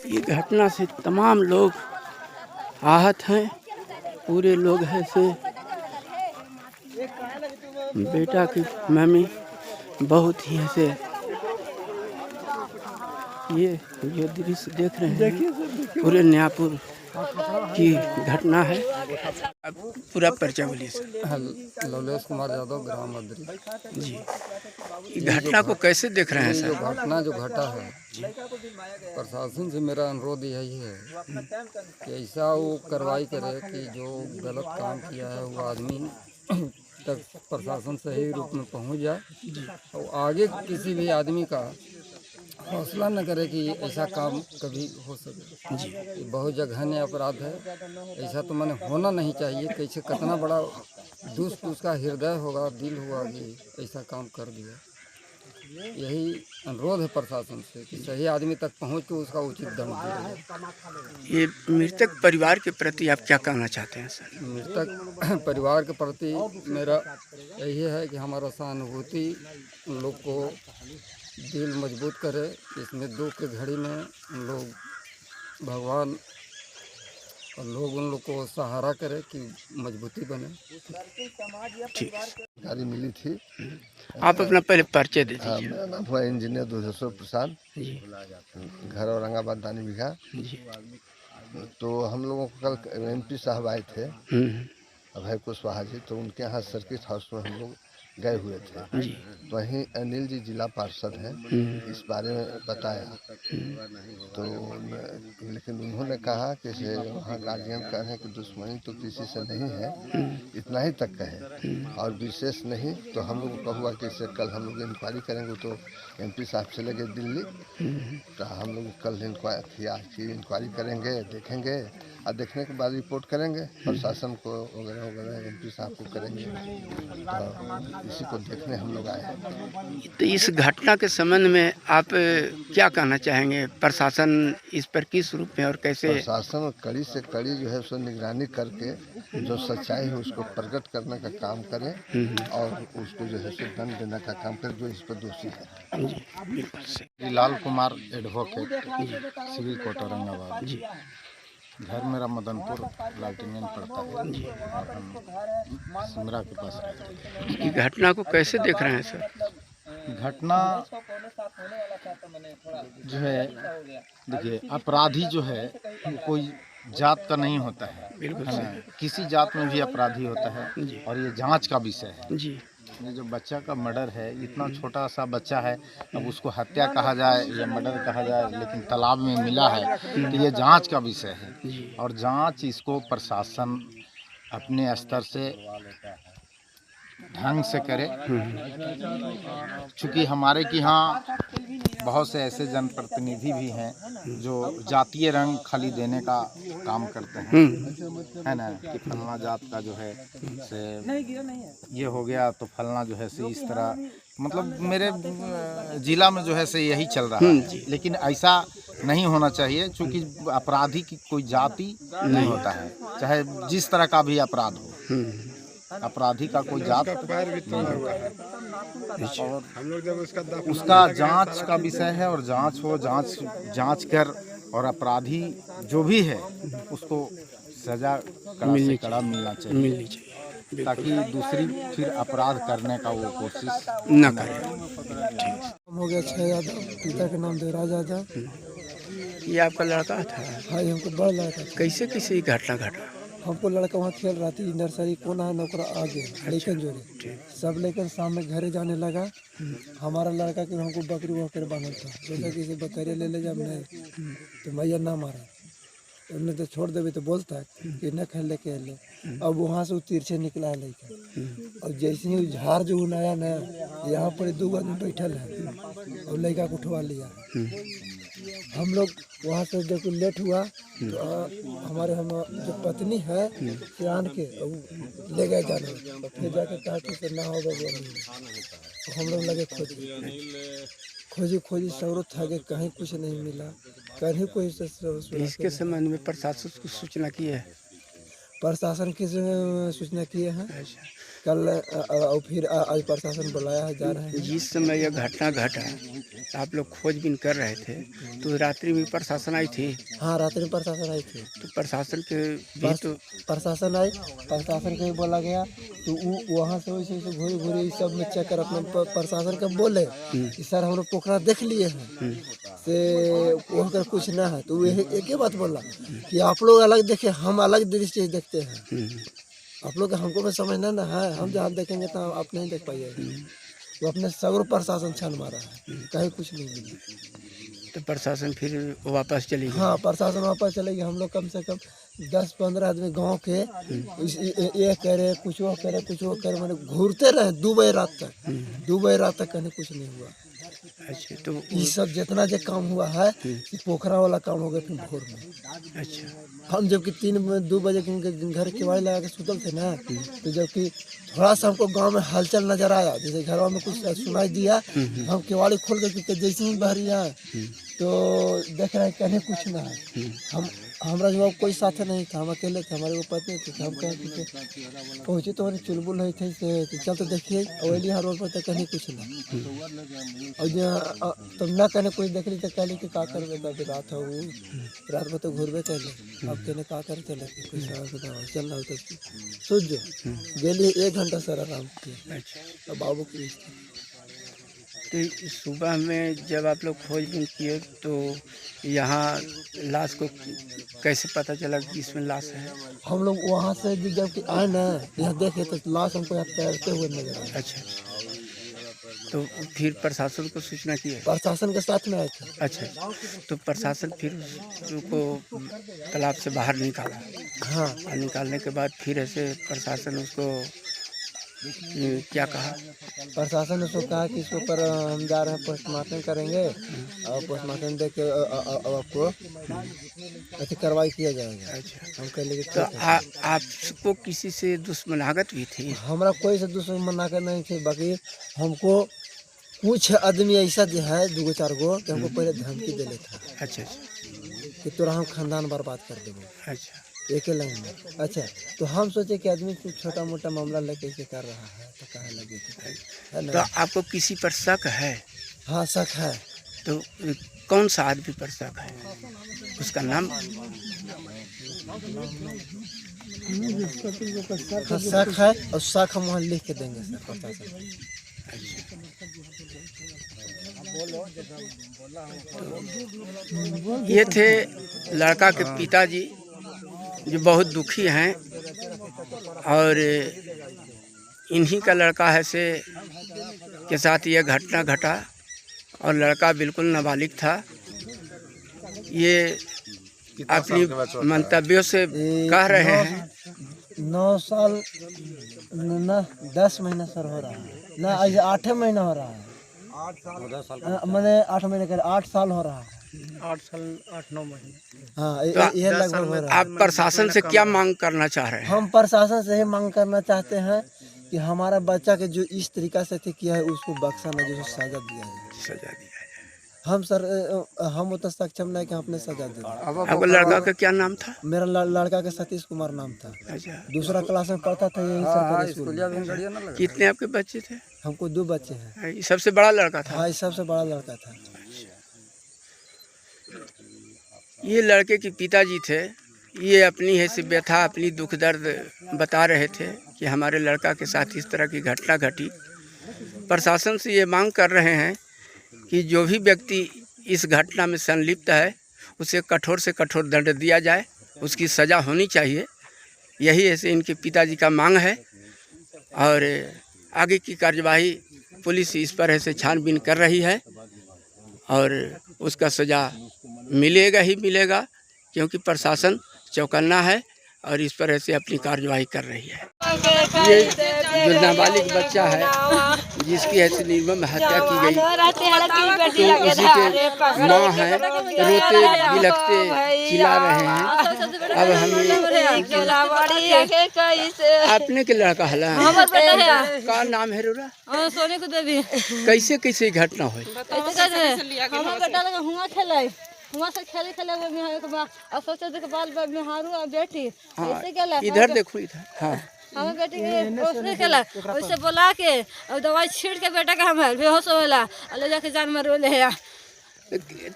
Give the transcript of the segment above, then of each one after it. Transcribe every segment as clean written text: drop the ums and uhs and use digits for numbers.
ये घटना से तमाम लोग आहत हैं। पूरे लोग ऐसे बेटा की मम्मी बहुत ही ऐसे ये जो दृश्य देख रहे हैं पूरे न्यापुर की घटना है। अब पूरा परिचय बोलिए सर। लवलेश कुमार यादव, ग्राम मदरी जी, ये घटना को कैसे देख रहे हैं जो सर? घटना जो घटा है, प्रशासन से मेरा अनुरोध यही है कि ऐसा वो कार्रवाई करे कि जो गलत काम किया है वो आदमी तक प्रशासन सही रूप में पहुंच जाए और आगे किसी भी आदमी का हौसला न करे कि ऐसा काम कभी हो सके। जी, ये बहुत जघन्य अपराध है। ऐसा तो मैंने होना नहीं चाहिए। कैसे कितना बड़ा दुष्ट उसका हृदय होगा, दिल होगा कि ऐसा काम कर दिया। यही अनुरोध है प्रशासन से कि सही आदमी तक पहुंच के उसका उचित दंड दिया जाए। ये मृतक परिवार के प्रति आप क्या कहना चाहते हैं सर? मृतक परिवार के प्रति मेरा यही है कि हमारा सहानुभूति उन लोग को दिल मजबूत करे। इसमें दुख की घड़ी में उन लोग भगवान और लोग उन लोग को सहारा करे कि मजबूती बने। ठीक, गाड़ी मिली थी। आप अपना पहले परिचय दे हाँ, दीजिए। मेरा नाम हुआ इंजीनियर दुधेश्वर प्रसाद, जी, घर औरंगाबाद दानी बिघा। जी, तो हम लोगों को कल एमपी साहब आए थे, अभय कुशवाहा जी, तो उनके यहाँ सर्किट हाउस में हम लोग गए हुए थे। जी, तो वहीं अनिल जी जिला पार्षद हैं, इस बारे में बताया। तो लेकिन उन्होंने कहा कि वहाँ गार्जियन कह रहे हैं कि दुश्मनी तो किसी से नहीं है, इतना ही तक कहे और विशेष नहीं। तो हम लोग को हुआ कि इससे कल हम लोग इंक्वायरी करेंगे। तो एमपी साहब चले गए दिल्ली, तो हम लोग कल इंक्वायरी करेंगे, देखेंगे और देखने के बाद रिपोर्ट करेंगे प्रशासन को वगैरह वगैरह, एमपी साहब को करेंगे। तो इसी को देखने हम लोग आए हैं। तो इस घटना के संबंध में आप क्या कहना चाहेंगे? प्रशासन इस पर किस रूप में और कैसे? प्रशासन कड़ी से कड़ी जो है उसको निगरानी करके जो सच्चाई है उसको प्रकट करने का काम करे और उसको जो है सो दंड देने का काम करे जो इस पर दोषी है। जी, बिल्कुल सही। Lal Kumar advocate, civil court Aurangabad. जी, घर मेरा मदनपुर लालटेनियन पड़ता है और हम सिमरा के पास रहते हैं। ये घटना को कैसे देख रहे हैं सर? घटना जो है, देखिए, अपराधी जो है कोई जात का नहीं होता है, बिल्कुल है ना? सही। किसी जात में भी अपराधी होता है जी, और ये जांच का विषय है। जी, ये जो बच्चा का मर्डर है, इतना छोटा सा बच्चा है, अब उसको हत्या कहा जाए या मर्डर कहा जाए, लेकिन तालाब में मिला है तो ये जांच का विषय है। जी, और जांच इसको प्रशासन अपने स्तर से ढंग से करे। चूँकि हमारे के यहाँ बहुत से ऐसे जनप्रतिनिधि भी हैं जो जातीय रंग खाली देने का काम करते हैं, है ना, कि फलना जात का जो है से ये हो गया तो फलना जो है से इस तरह, मतलब मेरे जिला में जो है से यही चल रहा है। लेकिन ऐसा नहीं होना चाहिए, क्योंकि अपराधी की कोई जाति नहीं होता है, चाहे जिस तरह का भी अपराध हो, अपराधी का कोई जात नहीं होता है। और उसका जांच का विषय है और जांच हो, जांच कर और अपराधी जो भी है उसको सजा कड़ा से कड़ा मिलना चाहिए, ताकि दूसरी फिर अपराध करने का वो कोशिश न करें। हो गया 6 यादव, पिता के नाम देवराज यादव। ये आपका लड़का था? हाँ, ये हमको बड़ा लड़का था। कैसे ये घटना घटा? हमको लड़का वहाँ खेल रहा थी, नर्सरी कोना है नौकरा आगे हड़ीकन जोड़े। सब लेकर शाम में घरे जाने लगा। हमारा लड़का के हमको बकरी वकरी बांधा था, सोचा कि इसे बकरी ले जा, नहीं तो मैया ना मारा, उन्हें तो छोड़ देवे तो बोलता है कि न खेल लेके ले। अब वहाँ से वो तिरछे निकला है लड़का, और जैसे ही झाड़ जो आया ना, यहाँ पर 2 आदमी बैठल है और लड़का को उठवा लिया। हम लोग वहाँ से जब लेट हुआ तो हमारे हम जो पत्नी है सियान के ले गए जाने, और फिर जाके कहा कि से ना होगा वो नहीं। तो हम लोग लगे खोजी सौरत था कि कहीं कुछ नहीं मिला, कहीं कोई इसके संबंध में प्रशासन को सूचना की है? प्रशासन की सूचना किए हैं। कल और फिर आज प्रशासन बुलाया है, जा रहे हैं। जिस समय यह घटना घटा आप लोग खोजबीन कर रहे थे तो रात्रि में प्रशासन आई थी? हाँ, रात्रि में प्रशासन आई थी। तो प्रशासन के भी तो प्रशासन आई, प्रशासन को ही बोला गया तो वो वहाँ से वैसे वैसे घूरी घूरी सब में चेक कर अपना प्रशासन के बोले कि सर हम लोग पोखरा देख लिए हैं से वहाँ कर कुछ ना है। तो वो एक ही बात बोला कि आप लोग अलग देखे, हम अलग दृष्टि से देखते हैं। आप लोग हमको भी समझना ना है, हम जहाँ देखेंगे तो आप नहीं देख पाइएगा। वो अपने सगरों प्रशासन छान मारा है, कहीं कुछ नहीं मिला। तो प्रशासन फिर वापस चली गई? हाँ, प्रशासन वापस चलेगी। हम लोग कम से कम 10-15 आदमी गांव के ये करे कुछ वो करे कुछ वो करे, मैंने घूरते रहे 2 बजे रात तक। 2 बजे रात तक कहीं कुछ नहीं हुआ। अच्छा, तो ये सब जितना जो काम हुआ है ये पोखरा वाला काम हो गया फिर भोर में। अच्छा, हम जबकि 2 बजे घर केवाड़ी लगा के सुतल थे ना, तो जबकि थोड़ा सा हमको गांव में हलचल नजर आया, जैसे घर में कुछ सुनाई दिया, हम केवाड़ी खोल के जैसे ही बाहर आए तो देख रहे कहीं कुछ ना है। हमारा जवाब कोई साथ नहीं था, हम अकेले थे, हमारे वो पत्नी थी। हम कहे कि पहुँचे तो हमारे चुलबुल हुई थी से चल तो देखिए अवेली हर रोड पर तो कहीं कुछ नहीं। और जो तुम ना कहने कोई देख ली तो कहली कि का कर अभी रात हो रात में तो घूरबे कैले, अब कहने का कर चले कोई चल रहा हो तो सोच जो गेली 1 घंटा सर आराम किया। अच्छा। और बाबू की तो सुबह में जब आप लोग खोजबीन किए तो यहाँ लाश को कैसे पता चला कि इसमें लाश है? हम लोग वहाँ से जब आए ना यहाँ देखे तो लाश हमको यहाँ तैरते हुए नजर आया। अच्छा, तो फिर प्रशासन को सूचना की है? प्रशासन के साथ में आए थे। अच्छा, तो प्रशासन फिर उसको तालाब से बाहर निकाला? हाँ, और निकालने के बाद फिर ऐसे प्रशासन उसको क्या कहा? प्रशासन ने उसको कहा कि इसके ऊपर हम जा रहे हैं पोस्टमार्टम करेंगे और पोस्टमार्टम दे के आपको ऐसी कार्रवाई किया जाएगा। अच्छा, हम कह लेंगे तो आपको किसी से दुश्मनाहट भी थी? हमारा कोई से दुश्मनाहट नहीं थी, बाकी हमको कुछ आदमी ऐसा जो है 2-4 गो कि हमको पहले धमकी दे था। अच्छा, कि तोरा हम खानदान बर्बाद कर देंगे, अच्छा, एक लाइन में। अच्छा, तो हम सोचे कि आदमी कुछ छोटा मोटा मामला लेके इसे कर रहा है तो कहे लगे है तो ना। आपको किसी पर शक है? हाँ, शक है। तो कौन सा आदमी पर शक है? उसका नाम? हाँ, शक है और शक हम वहाँ लिख के देंगे सर प्रशासन। ये थे लड़का के पिताजी जो बहुत दुखी हैं और इन्हीं का लड़का है से के साथ ये घटना घटा और लड़का बिल्कुल नाबालिग था। ये अपनी मंतव्यों से कह रहे हैं 9 साल ना 10 महीना सर हो रहा है ना, आज 8 महीना हो रहा है। 8 साल मैंने 8 महीने कर 8 साल हो रहा है। 8 साल 8-9 महीने। हाँ, तो ये लगभग हो रहा है। आप प्रशासन से क्या मांग करना चाह रहे हैं? हम प्रशासन से ही मांग करना चाहते हैं कि हमारा बच्चा के जो इस तरीका से किया है उसको बख्शा ना, जो सजा दिया है। सजा दिया जाए। हम सर हम उतना सक्षम नहीं कि हम अपने सजा दें। आपका लड़का का क्या नाम था? मेरा लड़का का सतीश कुमार नाम था। अच्छा, दूसरा क्लास में पढ़ता था यही सरकारी स्कूल में। कितने आपके बच्चे थे? हमको 2 बच्चे हैं। ये सबसे बड़ा लड़का था? हाँ, ये सबसे बड़ा लड़का था। ये लड़के के पिताजी थे, ये अपनी ऐसी व्यथा अपनी दुख दर्द बता रहे थे कि हमारे लड़का के साथ इस तरह की घटना घटी। प्रशासन से ये मांग कर रहे हैं कि जो भी व्यक्ति इस घटना में संलिप्त है उसे कठोर से कठोर दंड दिया जाए, उसकी सज़ा होनी चाहिए। यही ऐसे इनके पिताजी का मांग है और आगे की कार्यवाही पुलिस इस पर ऐसे छानबीन कर रही है और उसका सज़ा मिलेगा ही मिलेगा, क्योंकि प्रशासन चौकन्ना है और इस पर ऐसे अपनी कार्यवाही कर रही है। ये जो नाबालिग बच्चा है जिसकी ऐसी निर्मम हत्या की गई, तो उसी के माँ है, रोते बिलखते चिल्ला रहे हैं। अब हमें आपने के लड़का हला का नाम है रोरा? सोने को देवी। कैसे कैसे घटना हुई? हुआ से खेले खेले में और सोचे के बाद में हारू और बेटी हाँ, ऐसे क्या इधर देखो इधर। हाँ, हमारे बेटे के उसने खेला उससे बुला के और दवाई छीट के बेटा का हमारे बेहोश होला और ले जाके जान मारो ले है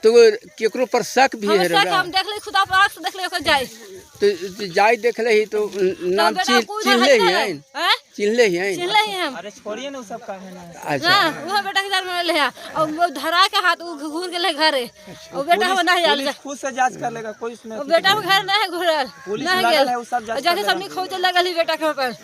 तो केकरो पर शक भी है हम हम देख ले खुदा पर आँख से देख ले ओकर जाए तो जाय देख ले ही तो नाम चिन्हले ही हैं चिन्हले ही हैं चिल्ला ही हम अरे छोड़िए ना वो सब का है ना अच्छा हां वो बेटा के जान मारो ले है और वो धरा के हाथ वो घूर के ले घरे और बेटा हम नहीं आल पुलिस खुद से जांच कर लेगा कोई इसमें और बेटा हम घर नहीं घुरल पुलिस नहीं लगल है गेल वो सब जांच जाके सबनी खोजे लगल ही बेटा के ऊपर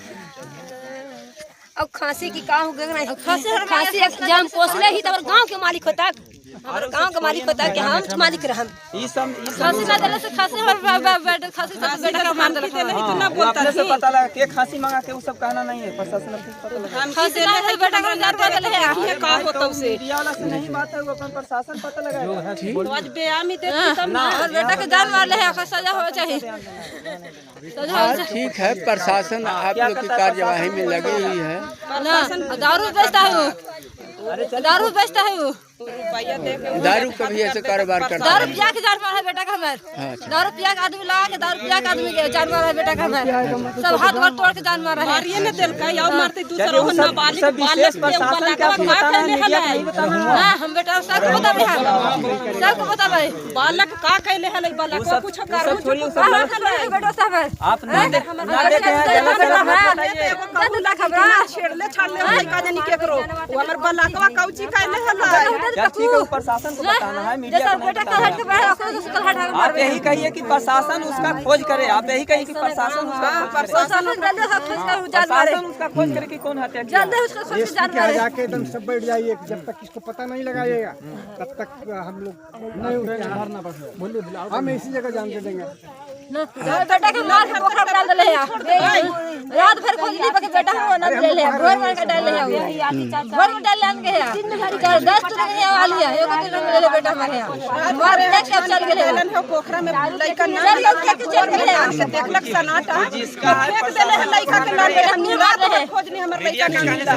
अब खांसी की का हो गए खांसी जब पोसले ही तब गांव के मालिक होता हमारे गांव के मालिक होता कि हम मालिक रहम ये सब खांसी ना देले से खांसी हमारे बेटा खांसी से बेटा का मार देले इतना बोलता है से पता लगा के खांसी मंगा के वो सब कहना नहीं है प्रशासन को पता लगा खांसी ना है बेटा का जान मार देले है ये का होता उसे मीडिया वाला से नहीं बात है वो अपन प्रशासन पता लगाएगा आज बेआमी देती तब ना और बेटा के जान मार ले है ओकर सजा होना चाहिए सजा हाँ ठीक है प्रशासन आप लोग की कार्यवाही में लगी हुई है ना दारू बेचता है वो दारू बेचता है वो दारू का भी ऐसे कारोबार करता दारू है पिया के जान मार है बेटा का हमारे दारू पिया के आदमी लगा के दारू पिया के आदमी के जान मार है बेटा का हमारे सब हाथ गोड़ तोड़ के जान मार है ये ने दिल का या मारते दूसरा हो ना बालिक सब विशेष प्रशासन का बताना है मीडिया को नहीं बताना है हां हम बेटा सबको बता भाई सबको बता भाई बालक का कहले है बालक को कुछ कर छोड़िए वो सब बेटा सब आप ना देखे हैं गलत खबर छेड़ले छाड़ले लड़का जनी केकरो वो हमर बालकवा कौची कहले है क्या ठीक है प्रशासन को बताना है मीडिया को बेटा का हट के बैठ ओकर से हट आप यही कहिए कि प्रशासन उसका खोज करे आप यही कहिए कि प्रशासन उसका प्रशासन जल्दी से खोज कर जान मारे प्रशासन उसका खोज करे कि कौन हत्या किया जल्दी उसको खोज जान मारे जाके एकदम सब बैठ जाइए जब तक इसको पता नहीं लगाइएगा तब तक हम लोग नहीं उठेंगे बोलिए हम इसी जगह जान के देंगे बेटा के मार के पोखरा डाल दले है रात भर खोज ली बाकी बेटा हो ना ले ले भोर में के डाल ले भोर में डाल लान के है 10 टन के वाली है एगो दिन ले ले बेटा मारे मार ले के चल गेले पोखरा में लड़का ना चल गेले देखलक सनाटा जिसका है फेंक देले है लड़का के लाल हम रात भर खोजनी हमर लड़का ना मिला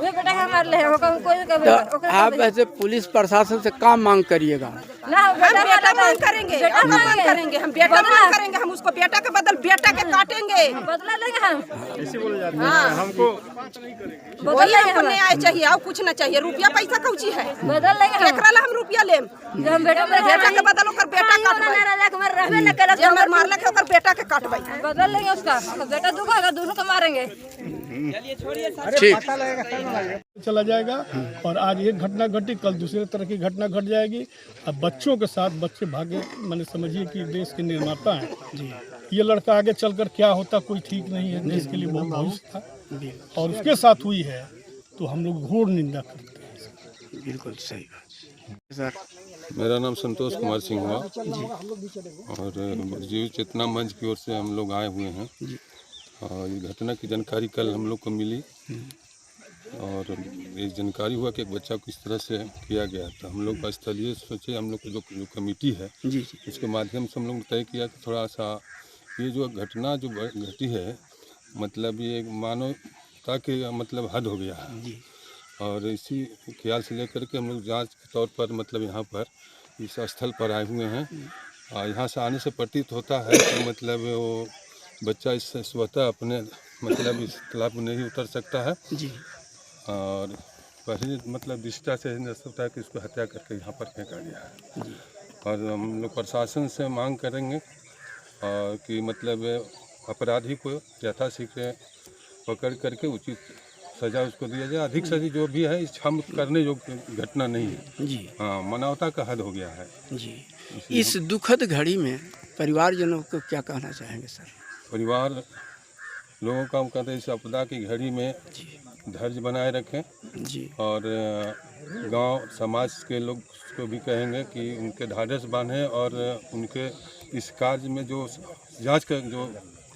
वे बेटा हमार ले ओकर कोई तो आप ऐसे पुलिस प्रशासन से काम मांग करिएगा ना हम बेटा मांग करेंगे बेटा मांग करेंगे हम बेटा मांग करेंगे हम उसको बेटा के बदल बेटा के काटेंगे बदला लेंगे हम ऐसे बोले जाते हैं हमको वही हमको नहीं आए चाहिए और कुछ ना चाहिए रुपया पैसा कौची है बदल लेंगे हम एकरा ला हम रुपया लेम जब हम बेटा बेटा के बदल ओकर बेटा काटबै जे हमर मारला के ओकर बेटा के काटबै बदल लेंगे उसका बेटा दुखा दोनों को मारेंगे चला जाएगा और आज एक घटना घटी कल दूसरे तरह की घटना घट जाएगी। अब बच्चों के साथ बच्चे भागे मैंने समझिए कि देश के निर्माता हैं जी। ये लड़का आगे चलकर क्या होता कोई ठीक नहीं है, देश के लिए बहुत भविष्य था और उसके साथ हुई है तो हम लोग घोर निंदा करते हैं। बिल्कुल सही बात सर। मेरा नाम संतोष कुमार सिंह हुआ और जीव चेतना मंच की ओर से हम लोग आए हुए हैं और ये घटना की जानकारी कल हम लोग को मिली और ये जानकारी हुआ कि एक बच्चा को इस तरह से किया गया था। हम लोग स्थलीय सोचे हम लोग को जो कमेटी है उसके माध्यम से हम लोग ने तय किया कि थोड़ा सा ये जो घटना जो घटी है मतलब ये मानवता के मतलब हद हो गया है और इसी ख्याल से लेकर के हम लोग जांच के तौर पर मतलब यहाँ पर इस स्थल पर आए हुए हैं और यहाँ से आने से प्रतीत होता है कि मतलब वो बच्चा इस स्वतः अपने मतलब इस तालाब में नहीं उतर सकता है जी और पहले मतलब दृष्टा से होता है कि उसको हत्या करके यहाँ पर फेंका गया है जी और हम लोग प्रशासन से मांग करेंगे और कि मतलब अपराधी को यथाशीघ्र पकड़ करके उचित सजा उसको दिया जाए। अधिक से अधिक जो भी है इस हम करने योग्य घटना नहीं है जी हाँ मानवता का हद हो गया है जी। इस दुखद घड़ी में परिवारजनों को क्या कहना चाहेंगे सर? परिवार लोगों का हम कहते हैं इस आपदा की घड़ी में धैर्य बनाए रखें जी और गांव समाज के लोग को भी कहेंगे कि उनके ढाढ़स बांधें और उनके इस कार्य में जो जांच का जो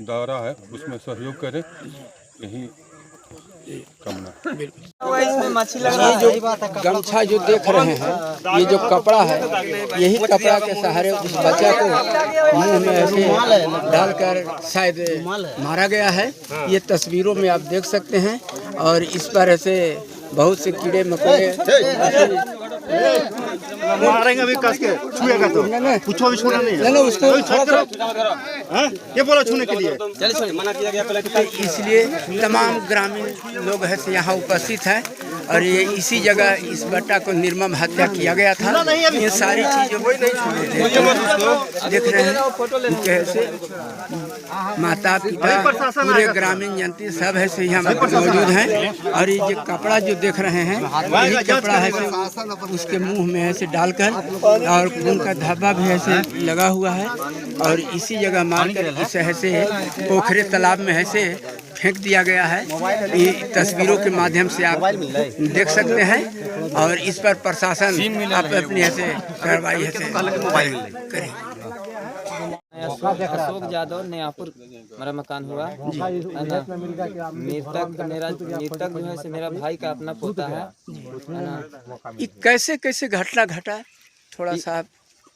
दौरा है उसमें सहयोग करें यही कामना। ये जो गमछा जो देख रहे हैं ये जो कपड़ा है यही कपड़ा के सहारे उस बच्चा को मुंह में ऐसे डालकर शायद मारा गया है। ये तस्वीरों में आप देख सकते हैं और इस पर ऐसे बहुत से कीड़े मकोड़े मारेंगे अभी कस के, छुएगा तो कुछ भी छूना नहीं है। उसको हैं? ये बोला छूने के लिए। इसलिए तमाम ग्रामीण लोग है से यहाँ उपस्थित हैं और ये इसी जगह इस बेटा को निर्मम हत्या किया गया था। ये सारी चीज़ों को नहीं छोड़े थे। देख रहे हैं कैसे माता पिता पूरे ग्रामीण जनता सब है से यहाँ मौजूद हैं और ये जो कपड़ा जो देख रहे हैं यही कपड़ा है से उसके मुंह में ऐसे डालकर और उनका धब्बा भी ऐसे लगा हुआ है और इसी जगह मारकर इसे ऐसे पोखरे तालाब में ऐसे फेंक दिया गया है। ये तस्वीरों के माध्यम से आप देख सकते हैं और इस पर प्रशासन आप अपनी ऐसे कार्रवाई ऐसे करें। अशोक यादव नयापुर मेरा मकान हुआ है ना। मृतक जो है से मेरा भाई का अपना पोता है ना। ये कैसे कैसे घटना घटा थोड़ा सा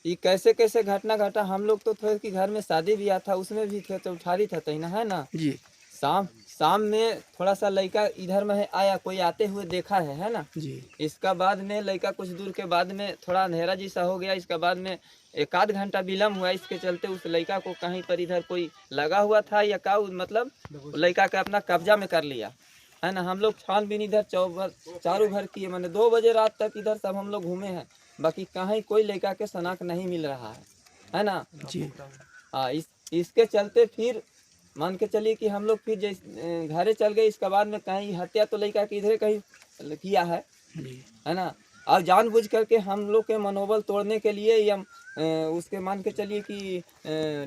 ये कैसे कैसे घटना घटा, हम लोग तो थे कि घर में शादी ब्याह था उसमें भी थे तो उठारी था तही ना है ना जी। शाम में थोड़ा सा लड़का इधर में आया, कोई आते हुए देखा है ना जी। इसका बाद में लड़का कुछ दूर के बाद में थोड़ा अंधेरा जैसा हो गया। इसके बाद में 1 घंटा विलम्ब हुआ। इसके चलते उस लड़का को कहीं पर इधर कोई लगा हुआ था या का मतलब लड़का का अपना कब्जा में कर लिया है ना। हम लोग छानबीन इधर चारों भर किए, मैंने 2 बजे रात तक इधर सब हम लोग घूमे हैं, बाकी कहीं कोई लड़का के शनाख्त नहीं मिल रहा है ना जी। हाँ इसके चलते फिर मान के चलिए कि हम लोग फिर जैसे घरे चल गए। इसके बाद में कहीं हत्या तो लड़का के इधर कहीं किया है ना। और जानबूझ करके हम लोग के मनोबल तोड़ने के लिए या उसके मान के चलिए कि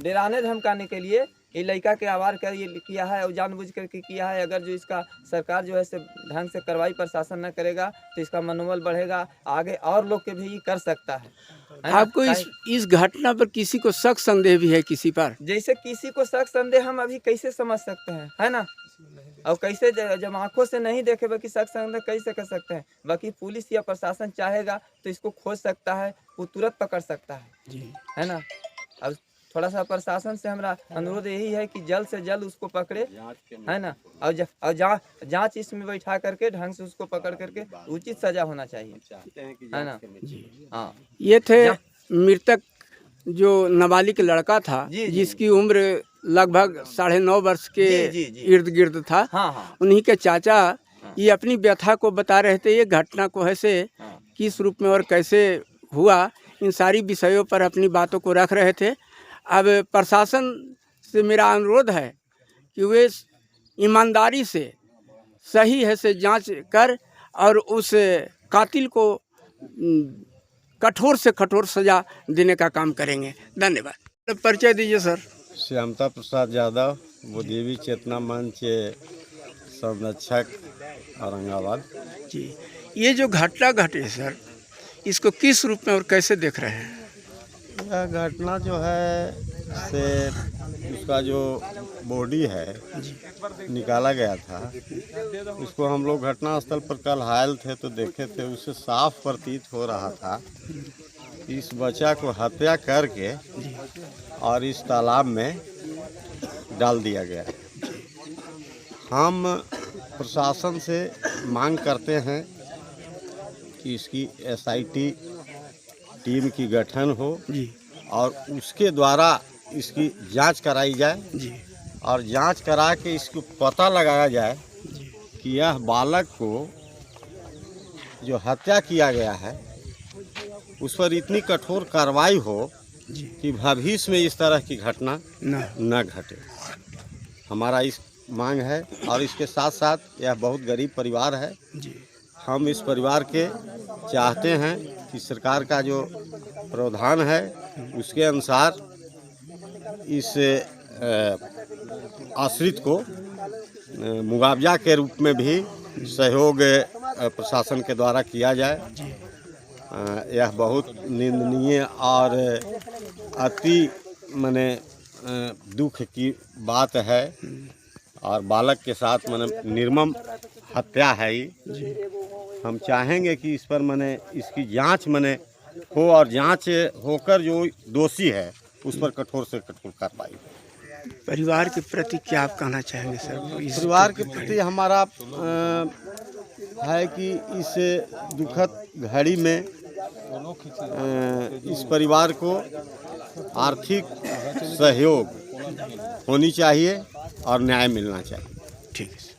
डराने धमकाने के लिए ये लड़का के आवार कर ये किया है और जानबूझ करके किया है। अगर जो इसका सरकार जो है से ढंग से कार्रवाई प्रशासन न करेगा तो इसका मनोबल बढ़ेगा, आगे और लोग के भी कर सकता है। आपको इस घटना पर किसी को शक संदेह भी है किसी पर? जैसे किसी को शक संदेह हम अभी कैसे समझ सकते हैं है ना, और कैसे जब आंखों से नहीं देखे बाकी शक संदेह कैसे कर सकते हैं। बाकी पुलिस या प्रशासन चाहेगा तो इसको खोज सकता है, वो तुरंत पकड़ सकता है है ना। अब थोड़ा सा प्रशासन से हमारा अनुरोध यही है कि जल्द से जल्द उसको पकड़े है ना, और जांच इसमें बैठा करके ढंग से उसको पकड़ करके उचित सजा होना चाहिए है ना। हाँ ये थे मृतक जो नाबालिग लड़का था जिसकी उम्र लगभग 9.5 वर्ष के इर्द गिर्द था। उन्हीं के चाचा ये अपनी व्यथा को बता रहे थे, ये घटना को ऐसे किस रूप में और कैसे हुआ, इन सारी विषयों पर अपनी बातों को रख रहे थे। अब प्रशासन से मेरा अनुरोध है कि वे ईमानदारी से सही है से जांच कर और उस कातिल को कठोर से कठोर सजा देने का काम करेंगे। धन्यवाद। परिचय दीजिए सर। श्यामता प्रसाद यादव, बुद्धिजीवी चेतना मंच संरक्षक औरंगाबाद जी। ये जो घटना घटे सर, इसको किस रूप में और कैसे देख रहे हैं? यह घटना जो है से उसका जो बॉडी है निकाला गया था, उसको हम लोग घटनास्थल पर कल हायल थे तो देखे थे, उससे साफ प्रतीत हो रहा था इस बच्चा को हत्या करके और इस तालाब में डाल दिया गया। हम प्रशासन से मांग करते हैं कि इसकी SIT टीम की गठन हो और उसके द्वारा इसकी जांच कराई जाए और जांच करा के इसको पता लगाया जाए कि यह बालक को जो हत्या किया गया है उस पर इतनी कठोर कार्रवाई हो कि भविष्य में इस तरह की घटना न घटे। हमारा इस मांग है और इसके साथ साथ यह बहुत गरीब परिवार है। हम इस परिवार के चाहते हैं कि सरकार का जो प्रावधान है उसके अनुसार इस आश्रित को मुआवजा के रूप में भी सहयोग प्रशासन के द्वारा किया जाए। यह बहुत निंदनीय और अति माने दुख की बात है और बालक के साथ माने निर्मम हत्या है ये। हम चाहेंगे कि इस पर माने इसकी जांच माने हो और जांच होकर जो दोषी है उस पर कठोर से कठोर कार्रवाई हो। परिवार के प्रति क्या आप कहना चाहेंगे सर? परिवार के प्रति हमारा है कि इस दुखद घड़ी में इस परिवार को आर्थिक सहयोग होनी चाहिए और न्याय मिलना चाहिए। ठीक है।